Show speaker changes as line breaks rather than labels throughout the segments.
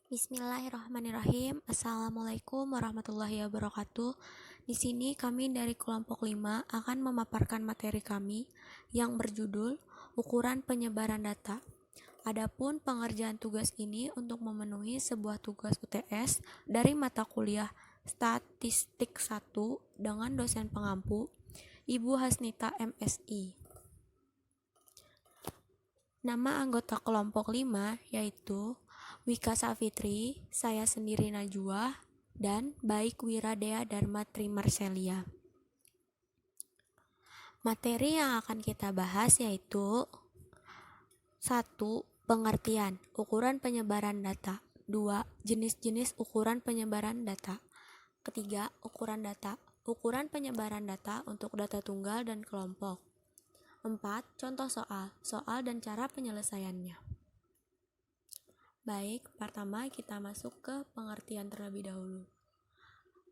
Bismillahirrahmanirrahim. Assalamualaikum warahmatullahi wabarakatuh. Di sini kami dari kelompok 5 akan memaparkan materi kami yang berjudul Ukuran Penyebaran Data. Adapun pengerjaan tugas ini untuk memenuhi sebuah tugas UTS dari mata kuliah Statistik 1 dengan dosen pengampu Ibu Hasnita MSI. Nama anggota kelompok 5 yaitu Wika Safitri, saya sendiri Najwa, dan Baik Wiradea Dharma Tri Marcelia. Materi yang akan kita bahas yaitu 1. Pengertian, ukuran penyebaran data. 2. Jenis-jenis ukuran penyebaran data. Ketiga, ukuran data. Ukuran penyebaran data untuk data tunggal dan kelompok. 4. Contoh soal dan cara penyelesaiannya. Baik, pertama kita masuk ke pengertian terlebih dahulu.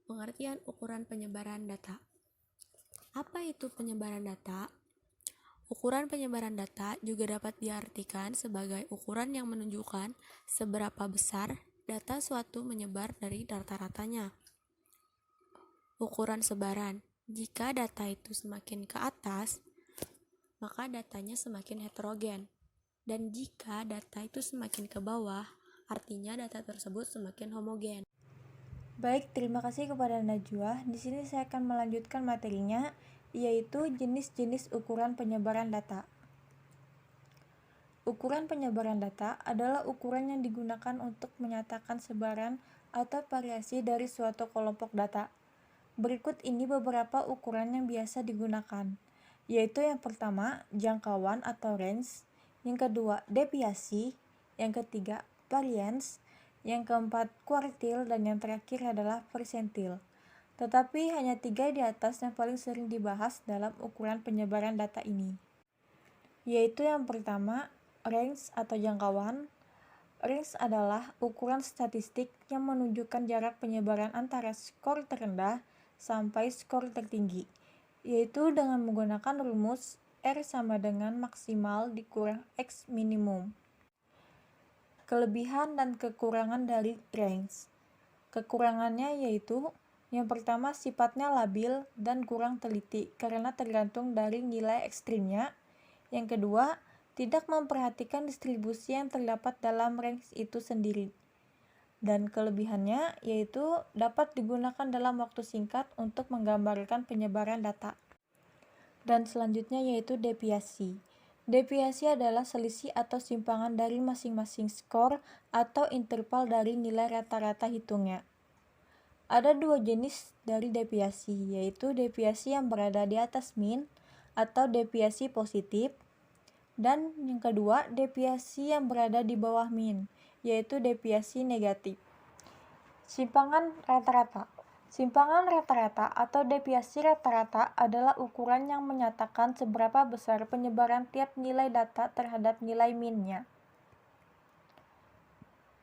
Pengertian ukuran penyebaran data. Apa itu penyebaran data? Ukuran penyebaran data juga dapat diartikan sebagai ukuran yang menunjukkan seberapa besar data suatu menyebar dari rata-ratanya. Ukuran sebaran. Jika data itu semakin ke atas, maka datanya semakin heterogen. Dan jika data itu semakin ke bawah, artinya data tersebut semakin homogen.
Baik, terima kasih kepada Najwa. Di sini saya akan melanjutkan materinya, yaitu jenis-jenis ukuran penyebaran data. Ukuran penyebaran data adalah ukuran yang digunakan untuk menyatakan sebaran atau variasi dari suatu kelompok data. Berikut ini beberapa ukuran yang biasa digunakan, yaitu yang pertama, jangkauan atau range, yang kedua, deviasi, yang ketiga, variance, yang keempat, kuartil, dan yang terakhir adalah persentil. Tetapi hanya 3 di atas yang paling sering dibahas dalam ukuran penyebaran data ini, yaitu yang pertama, range atau jangkauan. Range adalah ukuran statistik yang menunjukkan jarak penyebaran antara skor terendah sampai skor tertinggi, yaitu dengan menggunakan rumus R sama dengan maksimal dikurang X minimum. Kelebihan dan kekurangan dari range. Kekurangannya yaitu yang pertama, sifatnya labil dan kurang teliti karena tergantung dari nilai ekstrimnya. Yang kedua, tidak memperhatikan distribusi yang terdapat dalam range itu sendiri. Dan kelebihannya yaitu dapat digunakan dalam waktu singkat untuk menggambarkan penyebaran data. Dan selanjutnya yaitu deviasi. Deviasi adalah selisih atau simpangan dari masing-masing skor atau interval dari nilai rata-rata hitungnya. Ada 2 jenis dari deviasi, yaitu deviasi yang berada di atas mean atau deviasi positif, dan yang kedua deviasi yang berada di bawah mean, yaitu deviasi negatif. Simpangan rata-rata. Simpangan rata-rata atau deviasi rata-rata adalah ukuran yang menyatakan seberapa besar penyebaran tiap nilai data terhadap nilai mean-nya.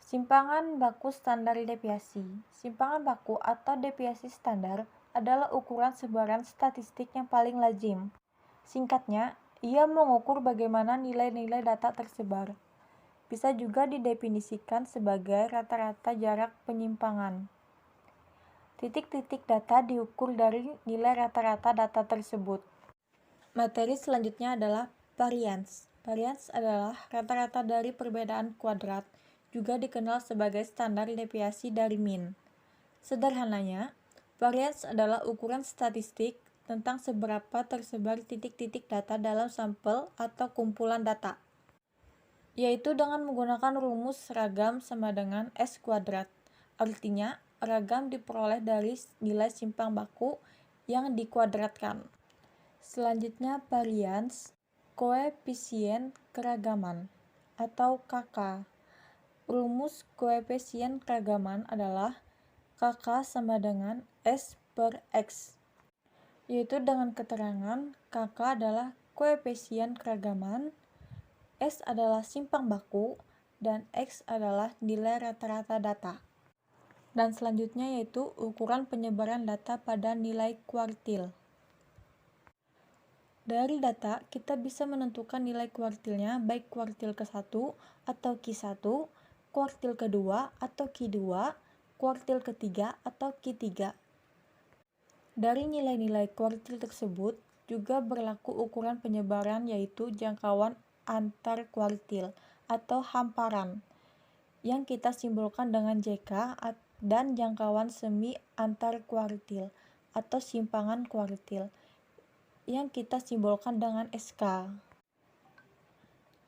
Simpangan baku standar deviasi. Simpangan baku atau deviasi standar adalah ukuran sebaran statistik yang paling lazim. Singkatnya, ia mengukur bagaimana nilai-nilai data tersebar. Bisa juga didefinisikan sebagai rata-rata jarak penyimpangan. Titik-titik data diukur dari nilai rata-rata data tersebut. Materi selanjutnya adalah variance. Variance adalah rata-rata dari perbedaan kuadrat, juga dikenal sebagai standar deviasi dari mean. Sederhananya, variance adalah ukuran statistik tentang seberapa tersebar titik-titik data dalam sampel atau kumpulan data, yaitu dengan menggunakan rumus ragam sama dengan S kuadrat. Artinya, ragam diperoleh dari nilai simpang baku yang dikuadratkan. Selanjutnya variance, koefisien keragaman atau KK. Rumus koefisien keragaman adalah KK sama dengan S per X, yaitu dengan keterangan KK adalah koefisien keragaman, S adalah simpang baku, dan X adalah nilai rata-rata data. Dan selanjutnya yaitu ukuran penyebaran data pada nilai kuartil. Dari data, kita bisa menentukan nilai kuartilnya baik kuartil ke-1 atau Q1, kuartil kedua atau Q2, kuartil ketiga atau Q3. Dari nilai-nilai kuartil tersebut juga berlaku ukuran penyebaran, yaitu jangkauan antar kuartil atau hamparan yang kita simbolkan dengan JK, dan jangkauan semi antar kuartil atau simpangan kuartil yang kita simbolkan dengan SK.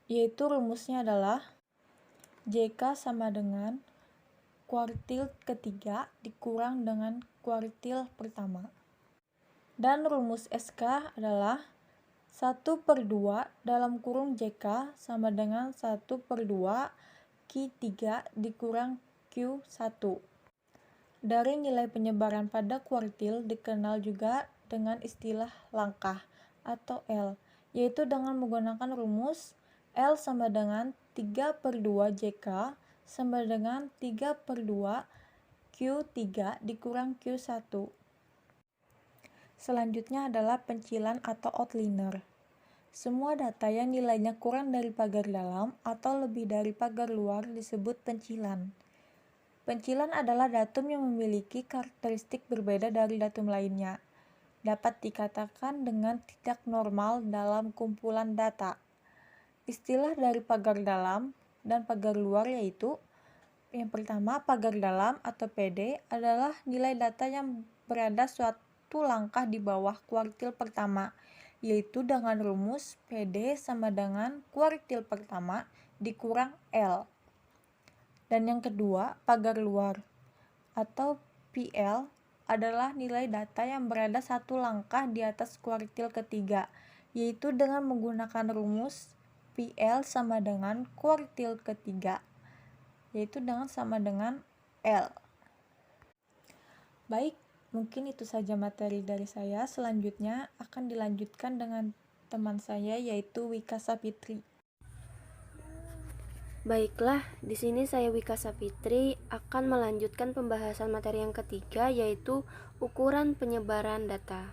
Yaitu rumusnya adalah JK sama dengan kuartil ketiga dikurang dengan kuartil pertama. Dan rumus SK adalah 1/2 dalam kurung JK sama dengan 1/2 Q3 dikurang Q1. Dari nilai penyebaran pada kuartil dikenal juga dengan istilah langkah atau L, yaitu dengan menggunakan rumus L sama dengan 3/2 JK sama dengan 3/2 Q3 dikurang Q1. Selanjutnya adalah pencilan atau outliner. Semua data yang nilainya kurang dari pagar dalam atau lebih dari pagar luar disebut pencilan. Pencilan adalah datum yang memiliki karakteristik berbeda dari datum lainnya. Dapat dikatakan dengan tidak normal dalam kumpulan data. Istilah dari pagar dalam dan pagar luar yaitu: yang pertama, pagar dalam atau PD adalah nilai data yang berada suatu langkah di bawah kuartil pertama, yaitu dengan rumus PD sama dengan kuartil pertama dikurang L. Dan yang kedua, pagar luar atau PL adalah nilai data yang berada satu langkah di atas kuartil ketiga, yaitu dengan menggunakan rumus PL sama dengan kuartil ketiga, yaitu dengan sama dengan L. Baik, mungkin itu saja materi dari saya. Selanjutnya akan dilanjutkan dengan teman saya, yaitu Wika Sapitri.
Baiklah, di sini saya Wika Sapitri akan melanjutkan pembahasan materi yang ketiga, yaitu ukuran penyebaran data.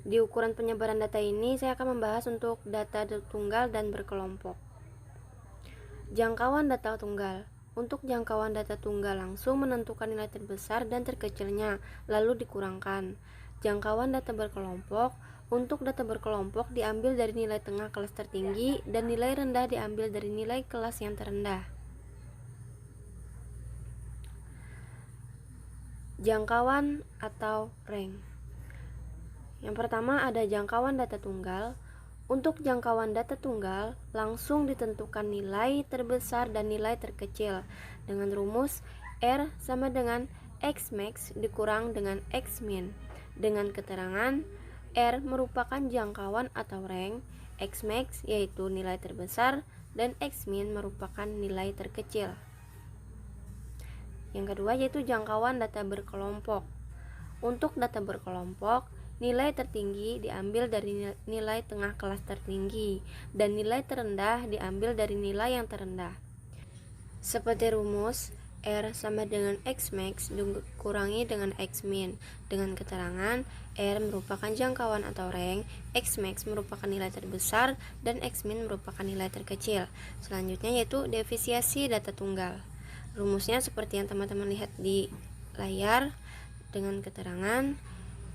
Di ukuran penyebaran data ini saya akan membahas untuk data tunggal dan berkelompok. Jangkauan data tunggal. Untuk jangkauan data tunggal langsung menentukan nilai terbesar dan terkecilnya, lalu dikurangkan. Jangkauan data berkelompok. Untuk data berkelompok diambil dari nilai tengah kelas tertinggi dan nilai rendah diambil dari nilai kelas yang terendah. Jangkauan atau rank. Yang pertama ada jangkauan data tunggal. Untuk jangkauan data tunggal langsung ditentukan nilai terbesar dan nilai terkecil dengan rumus R sama dengan X max dikurang dengan X min, dengan keterangan R merupakan jangkauan atau rank, X max yaitu nilai terbesar, dan X min merupakan nilai terkecil. Yang kedua yaitu jangkauan data berkelompok. Untuk data berkelompok, nilai tertinggi diambil dari nilai tengah kelas tertinggi dan nilai terendah diambil dari nilai yang terendah. Seperti rumus R sama dengan X max dikurangi dengan X min, dengan keterangan R merupakan jangkauan atau rank, X max merupakan nilai terbesar, dan X min merupakan nilai terkecil. Selanjutnya yaitu defisiasi data tunggal. Rumusnya seperti yang teman-teman lihat di layar, dengan keterangan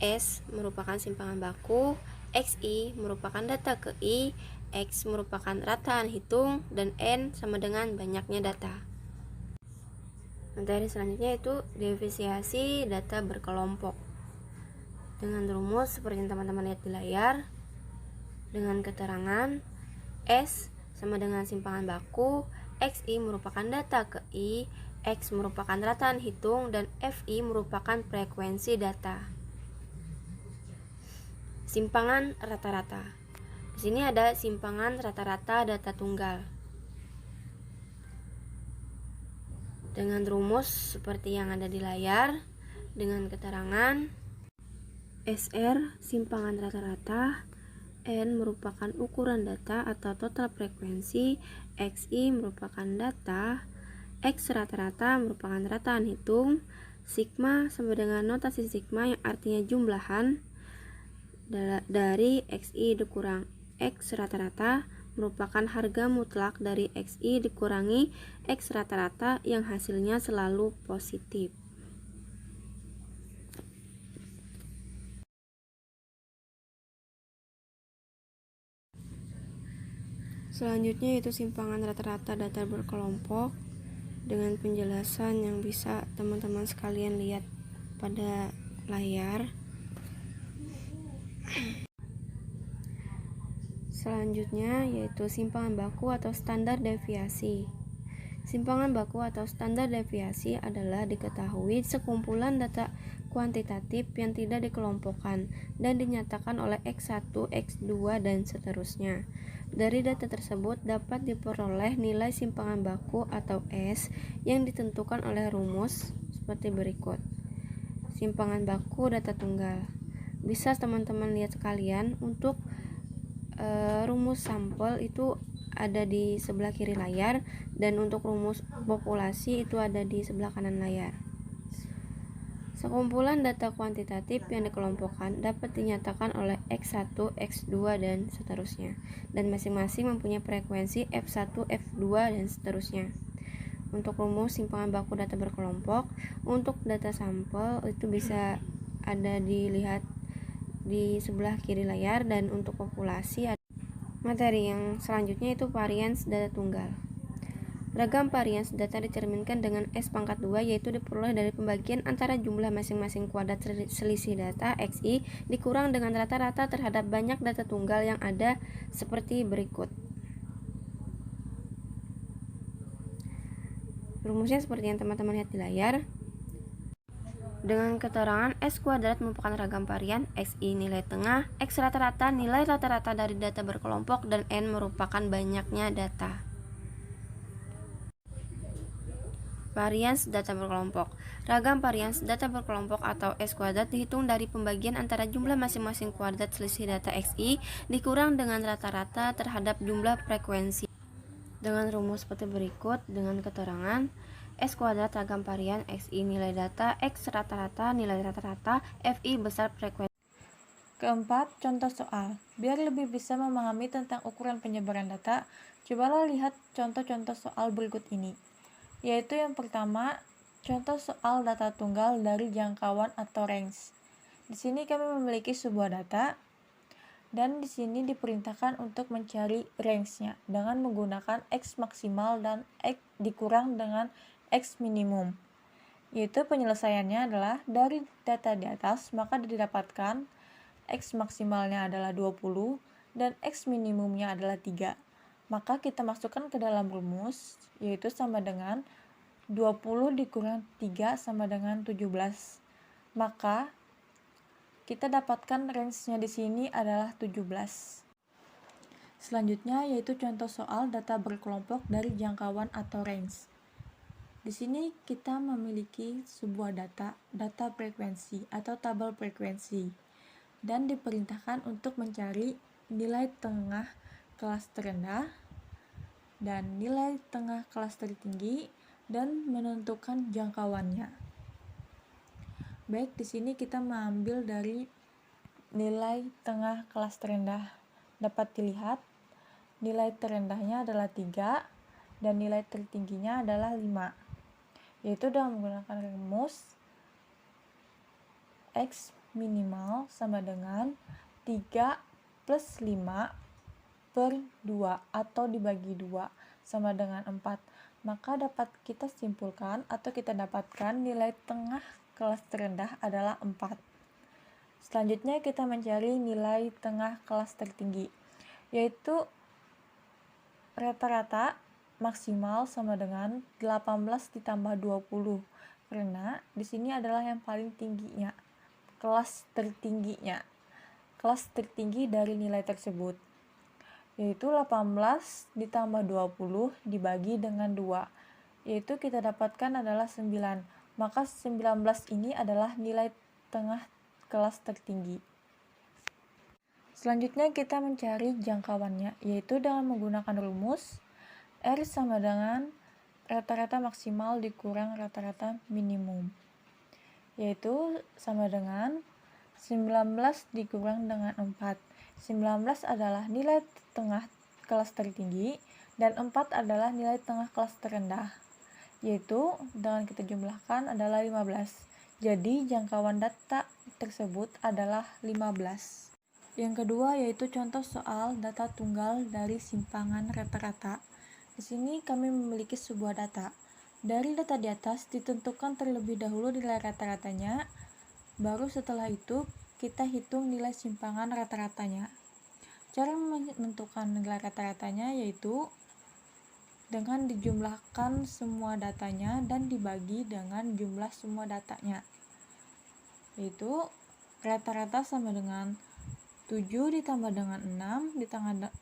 S merupakan simpangan baku, XI merupakan data ke I, X merupakan rataan hitung, dan N sama dengan banyaknya data. Materi selanjutnya yaitu defisiasi data berkelompok. Dengan rumus seperti yang teman-teman lihat di layar, dengan keterangan S sama dengan simpangan baku, XI merupakan data ke I, X merupakan rataan hitung, dan FI merupakan frekuensi data. Simpangan rata-rata. Di sini ada simpangan rata-rata data tunggal. Dengan rumus seperti yang ada di layar, dengan keterangan SR simpangan rata-rata, N merupakan ukuran data atau total frekuensi, XI merupakan data, X rata-rata merupakan rataan hitung, sigma sama dengan notasi sigma yang artinya jumlahan dari XI dikurang X rata-rata merupakan harga mutlak dari XI dikurangi X rata-rata yang hasilnya selalu positif. Selanjutnya yaitu simpangan rata-rata data berkelompok dengan penjelasan yang bisa teman-teman sekalian lihat pada layar. Selanjutnya yaitu simpangan baku atau standar deviasi. Simpangan baku atau standar deviasi adalah diketahui sekumpulan data kuantitatif yang tidak dikelompokkan dan dinyatakan oleh X1, X2, dan seterusnya. Dari data tersebut dapat diperoleh nilai simpangan baku atau S yang ditentukan oleh rumus seperti berikut. Simpangan baku data tunggal. Bisa teman-teman lihat sekalian untuk rumus sampel itu ada di sebelah kiri layar dan untuk rumus populasi itu ada di sebelah kanan layar. Sekumpulan data kuantitatif yang dikelompokkan dapat dinyatakan oleh X1, X2, dan seterusnya, dan masing-masing mempunyai frekuensi F1, F2, dan seterusnya. Untuk rumus simpangan baku data berkelompok, untuk data sampel itu bisa ada dilihat di sebelah kiri layar, dan untuk populasi materi yang selanjutnya itu varians data tunggal. Ragam varians data dicerminkan dengan S pangkat 2, yaitu diperoleh dari pembagian antara jumlah masing-masing kuadrat selisih data XI dikurang dengan rata-rata terhadap banyak data tunggal yang ada seperti berikut. Rumusnya seperti yang teman-teman lihat di layar. Dengan keterangan S kuadrat merupakan ragam varian, XI nilai tengah, X rata-rata nilai rata-rata dari data berkelompok, dan N merupakan banyaknya data. Varians data berkelompok. Ragam varians data berkelompok atau S kuadrat dihitung dari pembagian antara jumlah masing-masing kuadrat selisih data XI dikurang dengan rata-rata terhadap jumlah frekuensi. Dengan rumus seperti berikut, dengan keterangan S kuadrat ragam varian XI nilai data, X rata-rata nilai rata-rata, FI besar frekuensi.
Keempat, contoh soal. Biar lebih bisa memahami tentang ukuran penyebaran data, cobalah lihat contoh-contoh soal berikut ini. Yaitu yang pertama, contoh soal data tunggal dari jangkauan atau range. Di sini kami memiliki sebuah data, dan di sini diperintahkan untuk mencari range-nya dengan menggunakan X maksimal dan X dikurang dengan X minimum. Yaitu penyelesaiannya adalah dari data di atas, maka didapatkan X maksimalnya adalah 20 dan X minimumnya adalah 3. Maka kita masukkan ke dalam rumus, yaitu sama dengan 20 dikurang 3 sama dengan 17. Maka kita dapatkan range-nya di sini adalah 17. Selanjutnya yaitu contoh soal data berkelompok dari jangkauan atau range. Di sini kita memiliki sebuah data frekuensi atau tabel frekuensi, dan diperintahkan untuk mencari nilai tengah kelas terendah dan nilai tengah kelas tertinggi dan menentukan jangkauannya. Baik, di sini kita mengambil dari nilai tengah kelas terendah. Dapat dilihat nilai terendahnya adalah 3 dan nilai tertingginya adalah 5. Yaitu dengan menggunakan rumus X minimal sama dengan 3 plus 5 per 2 atau dibagi 2 sama dengan 4. Maka dapat kita simpulkan atau kita dapatkan nilai tengah kelas terendah adalah 4. Selanjutnya kita mencari nilai tengah kelas tertinggi, yaitu rata-rata maksimal sama dengan 18 ditambah 20, karena di sini adalah yang paling tingginya, kelas tertingginya, kelas tertinggi dari nilai tersebut, yaitu 18 ditambah 20 dibagi dengan 2, yaitu kita dapatkan adalah 9. Maka 19 ini adalah nilai tengah kelas tertinggi. Selanjutnya kita mencari jangkauannya, yaitu dengan menggunakan rumus R sama dengan rata-rata maksimal dikurang rata-rata minimum, yaitu sama dengan 19 dikurang dengan 4. 19 adalah nilai tengah kelas tertinggi, dan 4 adalah nilai tengah kelas terendah, yaitu dengan kita jumlahkan adalah 15. Jadi jangkauan data tersebut adalah 15. Yang kedua yaitu contoh soal data tunggal dari simpangan rata-rata. Di sini kami memiliki sebuah data. Dari data di atas ditentukan terlebih dahulu nilai rata-ratanya, baru setelah itu kita hitung nilai simpangan rata-ratanya. Cara menentukan nilai rata-ratanya yaitu dengan dijumlahkan semua datanya dan dibagi dengan jumlah semua datanya. Yaitu rata-rata sama dengan 7 ditambah dengan 6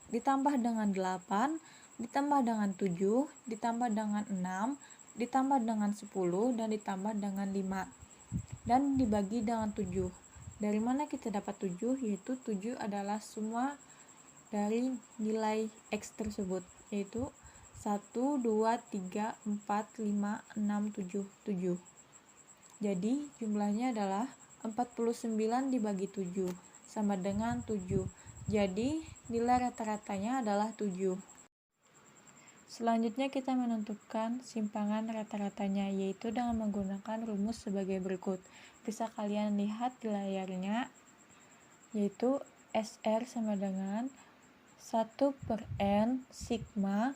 ditambah dengan 8 ditambah dengan 7 ditambah dengan 6 ditambah dengan 10 dan ditambah dengan 5 dan dibagi dengan 7. Dari mana kita dapat 7? Yaitu 7 adalah semua dari nilai X tersebut, yaitu 1, 2, 3, 4, 5, 6, 7, 7. Jadi jumlahnya adalah 49 dibagi 7 sama dengan 7. Jadi nilai rata-ratanya adalah 7. Selanjutnya kita menentukan simpangan rata-ratanya, yaitu dengan menggunakan rumus sebagai berikut. Bisa kalian lihat di layarnya, yaitu SR sama dengan 1/N sigma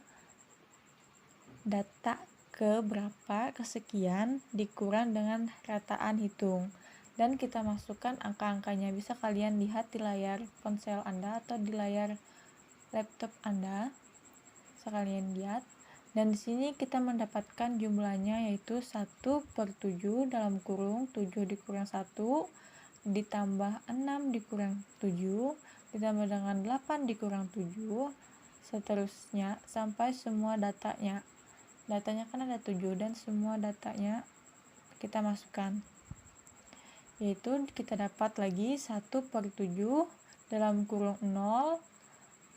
data ke berapa kesekian dikurang dengan rataan hitung. Dan kita masukkan angka-angkanya. Bisa kalian lihat di layar ponsel Anda atau di layar laptop Anda. Bisa kalian lihat. Dan di sini kita mendapatkan jumlahnya yaitu 1/7 dalam kurung 7 dikurang 1 ditambah 6 dikurang 7 ditambah dengan 8 dikurang 7 seterusnya sampai semua datanya. Datanya kan ada 7 dan semua datanya kita masukkan. Yaitu kita dapat lagi 1/7 dalam kurung 0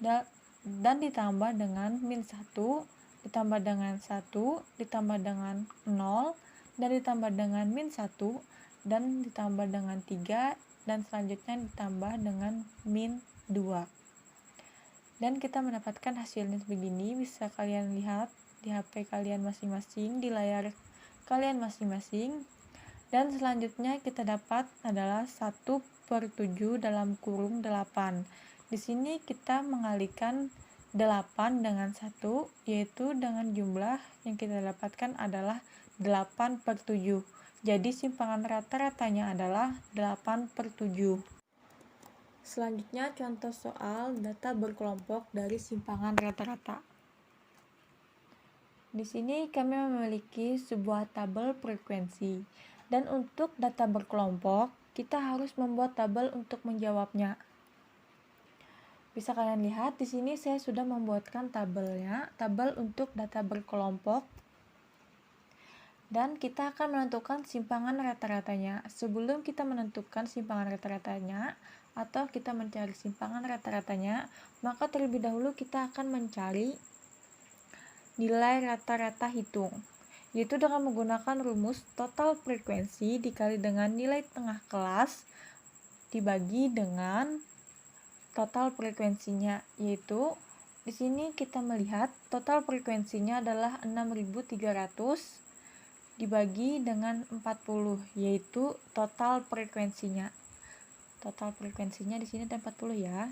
dan ditambah dengan min 1 ditambah dengan 1 ditambah dengan 0 dan ditambah dengan min 1 dan ditambah dengan 3 dan selanjutnya ditambah dengan min 2. Dan kita mendapatkan hasilnya begini. Bisa kalian lihat di HP kalian masing-masing, di layar kalian masing-masing. Dan selanjutnya kita dapat adalah 1/7 dalam kurung 8. Di sini kita mengalihkan 8 dengan 1, yaitu dengan jumlah yang kita dapatkan adalah 8/7. Jadi simpangan rata-ratanya adalah 8/7. Selanjutnya contoh soal data berkelompok dari simpangan rata-rata. Di sini kami memiliki sebuah tabel frekuensi. Dan untuk data berkelompok, kita harus membuat tabel untuk menjawabnya. Bisa kalian lihat di sini saya sudah membuatkan tabelnya, tabel untuk data berkelompok. Dan kita akan menentukan simpangan rata-ratanya. Sebelum kita menentukan simpangan rata-ratanya atau kita mencari simpangan rata-ratanya, maka terlebih dahulu kita akan mencari nilai rata-rata hitung, yaitu dengan menggunakan rumus total frekuensi dikali dengan nilai tengah kelas dibagi dengan total frekuensinya, yaitu di sini kita melihat total frekuensinya adalah 6300 dibagi dengan 40, yaitu total frekuensinya. Total frekuensinya di sini ada 40 ya.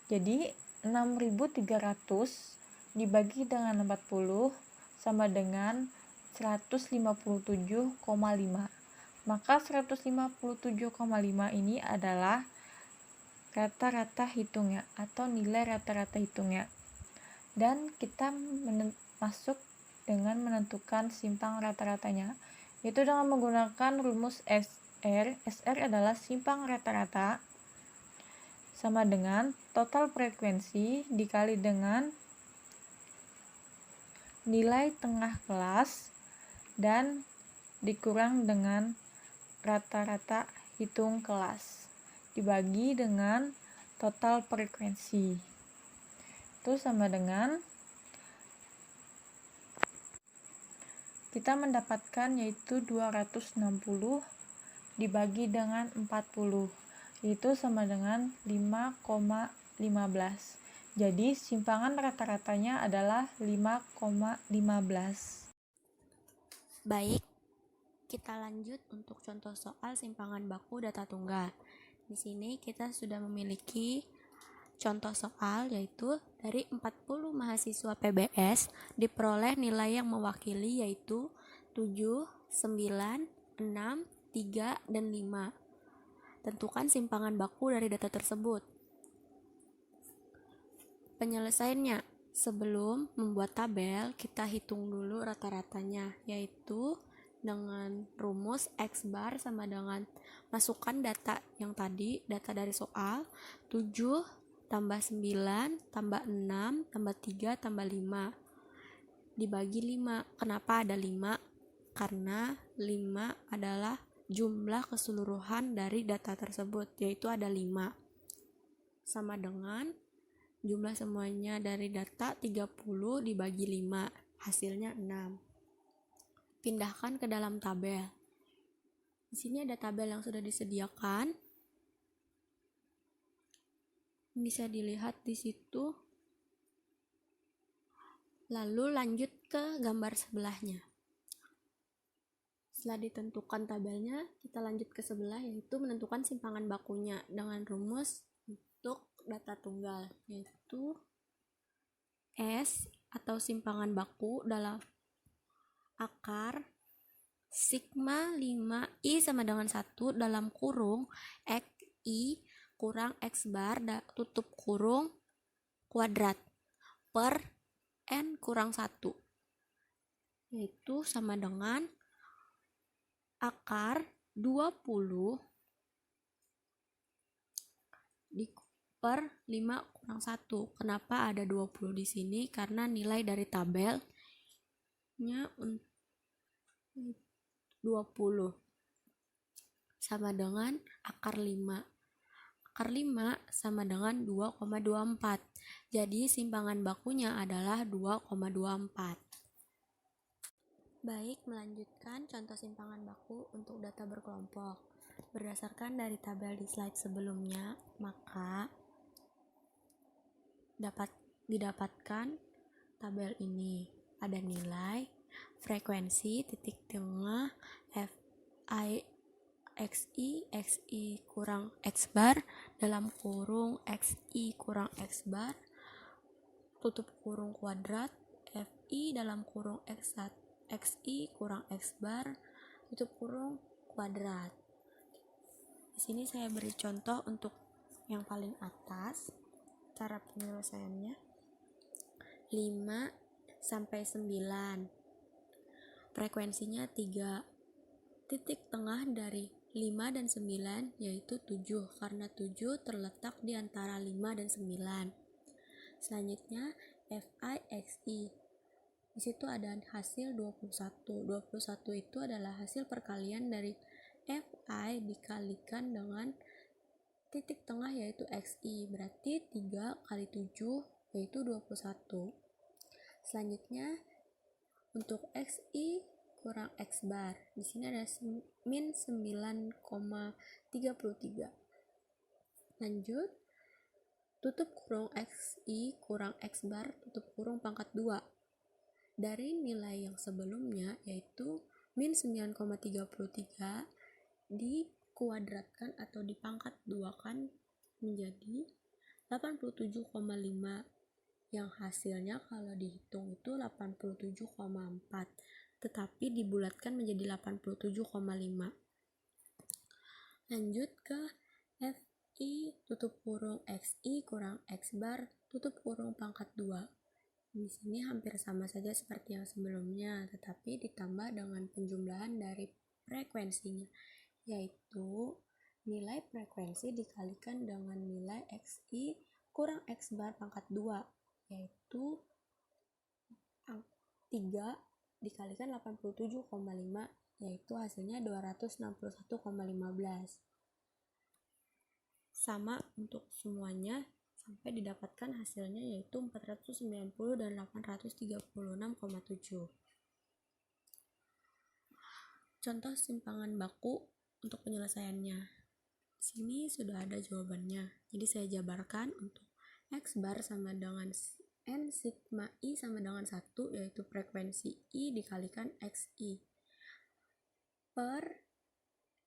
Jadi 6300 dibagi dengan 40 sama dengan 157,5. Maka 157,5 ini adalah rata-rata hitungnya atau nilai rata-rata hitungnya. Dan kita masuk dengan menentukan simpang rata-ratanya, yaitu dengan menggunakan rumus SR. SR adalah simpang rata-rata sama dengan total frekuensi dikali dengan nilai tengah kelas dan dikurang dengan rata-rata hitung kelas dibagi dengan total frekuensi. Itu sama dengan kita mendapatkan yaitu 260 dibagi dengan 40, yaitu sama dengan 5,15. Jadi simpangan rata-ratanya adalah 5,15.
Baik, kita lanjut untuk contoh soal simpangan baku data tunggal. Di sini kita sudah memiliki contoh soal, yaitu dari 40 mahasiswa PBS diperoleh nilai yang mewakili yaitu 7, 9, 6, 3, dan 5. Tentukan simpangan baku dari data tersebut. Penyelesaiannya, sebelum membuat tabel, kita hitung dulu rata-ratanya, yaitu dengan rumus X bar sama dengan masukkan data yang tadi, data dari soal, 7 tambah 9 tambah 6 tambah 3 tambah 5 dibagi 5. Kenapa ada 5? Karena 5 adalah jumlah keseluruhan dari data tersebut, yaitu ada 5. Sama dengan jumlah semuanya dari data 30 dibagi 5, hasilnya 6. Pindahkan ke dalam tabel. Di sini ada tabel yang sudah disediakan. Bisa dilihat di situ. Lalu lanjut ke gambar sebelahnya. Setelah ditentukan tabelnya, kita lanjut ke sebelah, yaitu menentukan simpangan bakunya dengan rumus untuk data tunggal, yaitu S atau simpangan baku dalam akar sigma 5i sama dengan 1 dalam kurung xi kurang x bar tutup kurung kuadrat per n kurang 1, yaitu sama dengan akar 20 per 5 kurang 1. Kenapa ada 20 di sini? Karena nilai dari tabelnya 20 sama dengan akar 5. Akar 5 sama dengan 2,24. Jadi simpangan bakunya adalah 2,24. Baik, melanjutkan contoh simpangan baku untuk data berkelompok. Berdasarkan dari tabel di slide sebelumnya, maka didapatkan tabel ini. Ada nilai, frekuensi, titik tengah, Fi, Xi kurang X bar, dalam kurung Xi kurang X bar, tutup kurung kuadrat, Fi dalam kurung Xi kurang X bar, tutup kurung kuadrat. Di sini saya beri contoh untuk yang paling atas. Cara penyelesaiannya 5 sampai 9. Frekuensinya 3. Titik tengah dari 5 dan 9 yaitu 7, karena 7 terletak di antara 5 dan 9. Selanjutnya Fi. Di situ ada hasil 21. 21 itu adalah hasil perkalian dari Fi dikalikan dengan titik tengah yaitu Xi, berarti 3 kali 7 yaitu 21. Selanjutnya untuk Xi kurang X bar, di sini ada min 9,33. Lanjut, tutup kurung Xi kurang X bar, tutup kurung pangkat 2. Dari nilai yang sebelumnya yaitu min 9,33 dikuadratkan atau dipangkat 2 kan menjadi 87,5, yang hasilnya kalau dihitung itu 87,4, tetapi dibulatkan menjadi 87,5. Lanjut ke Fi tutup kurung Xi kurang X bar tutup kurung pangkat 2. Di sini hampir sama saja seperti yang sebelumnya, tetapi ditambah dengan penjumlahan dari frekuensinya, yaitu nilai frekuensi dikalikan dengan nilai Xi kurang X bar pangkat 2, yaitu 3 dikalikan 87,5, yaitu hasilnya 261,15. Sama untuk semuanya sampai didapatkan hasilnya yaitu 490 dan 836,7. Contoh simpangan baku untuk penyelesaiannya. Di sini sudah ada jawabannya. Jadi saya jabarkan untuk X bar sama dengan N sigma I sama dengan 1, yaitu frekuensi I dikalikan XI, per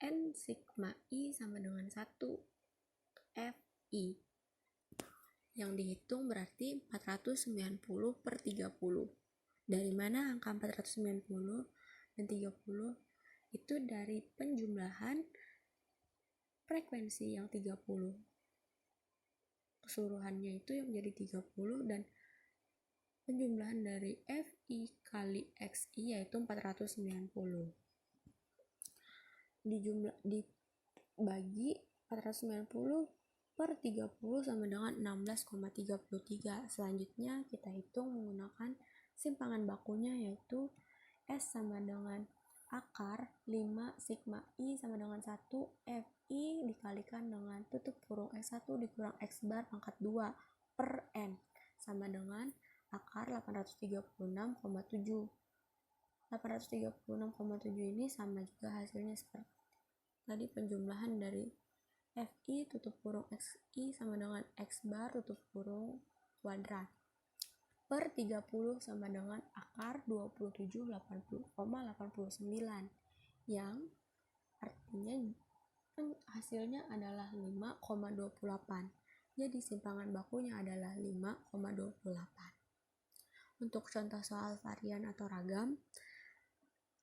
N sigma I sama dengan 1 FI. Yang dihitung berarti 490 per 30. Dari mana angka 490 dan 30? Itu dari penjumlahan frekuensi yang 30. Keseluruhannya itu yang menjadi 30 dan penjumlahan dari FI kali XI yaitu 490. Dibagi 490 per 30 sama dengan 16,33. Selanjutnya kita hitung menggunakan simpangan bakunya, yaitu S sama dengan akar 5 sigma I sama dengan 1 FI dikalikan dengan tutup kurung X1 dikurang X bar pangkat 2 per N sama dengan akar 836,7. 836,7 ini sama juga hasilnya seperti tadi, penjumlahan dari FI tutup kurung XI sama dengan X bar tutup kurung kuadrat per 30 sama dengan akar 27,89 yang artinya hasilnya adalah 5,28. Jadi simpangan bakunya adalah 5,28. Untuk contoh soal varian atau ragam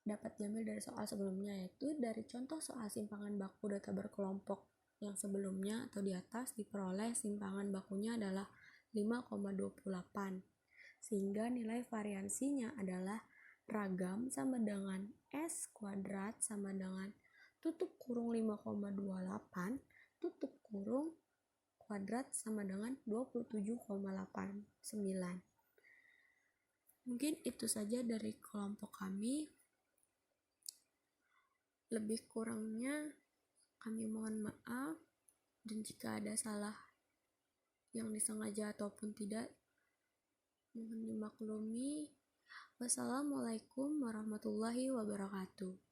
dapat diambil dari soal sebelumnya, yaitu dari contoh soal simpangan baku data berkelompok yang sebelumnya atau di atas diperoleh simpangan bakunya adalah 5,28, sehingga nilai variansinya adalah ragam sama dengan S kuadrat sama dengan tutup kurung 5,28 tutup kurung kuadrat sama dengan 27,89. Mungkin itu saja dari kelompok kami. Lebih kurangnya kami mohon maaf, dan jika ada salah yang disengaja ataupun tidak, mohon dimaklumi. Wassalamualaikum warahmatullahi wabarakatuh.